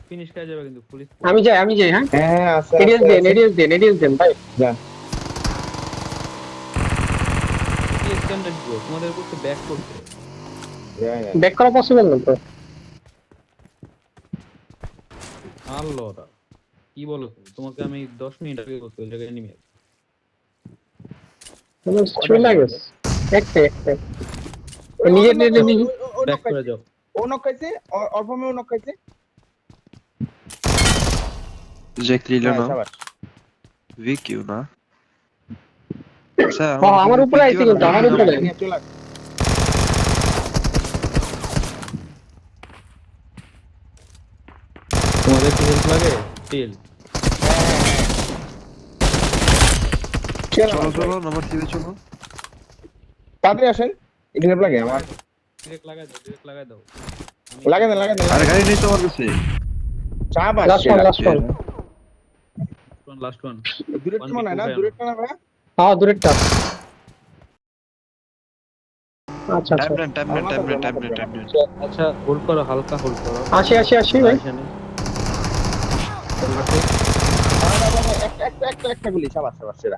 Finish করা যাবে কিন্তু পুলিশ। আমি যাই হ্যাঁ হ্যাঁ আছে এডিএস দেন ভাই। যা কি স্ট্যান্ডার্ড গো তোমাদের করতে ব্যাক করতে ব্যাক করা পসিবল না তো। আল্লাহরা কি বলো তুমি? তোমাকে আমি 10 মিনিট আগে বলতে ওই জায়গায় নেমে তুমি চলে গেছে একটা নিজে ব্যাক করে যাও। ও নক খাইছে অল্পমে ও নক খাইছে Jack Lilo no. শাবাশ Vicky না স্যার আমার উপরে আইছে কিন্তু আমার উপরে নিয়ে চলে আয়। তোমাদের কি হেল্প লাগে? স্টিল চলো চলো নাম্বার 3 চলো তাড়াতাড়ি আসেন এখানে লাগে আমার ডিরেক্ট লাগাই দাও লাগে না আরে গাড়ি নেই তোমার কাছে শাবাশ লাস্ট ওয়ান লাস্ট ওয়ান দূরেরটা মনে হয় না দূরেরটা না ভাই হ্যাঁ দূরেরটা। আচ্ছা টাইম আচ্ছা হোল্ড করো, হালকা হোল্ড করো। আসি ভাই। একটা গুলি শাবাশ সেরা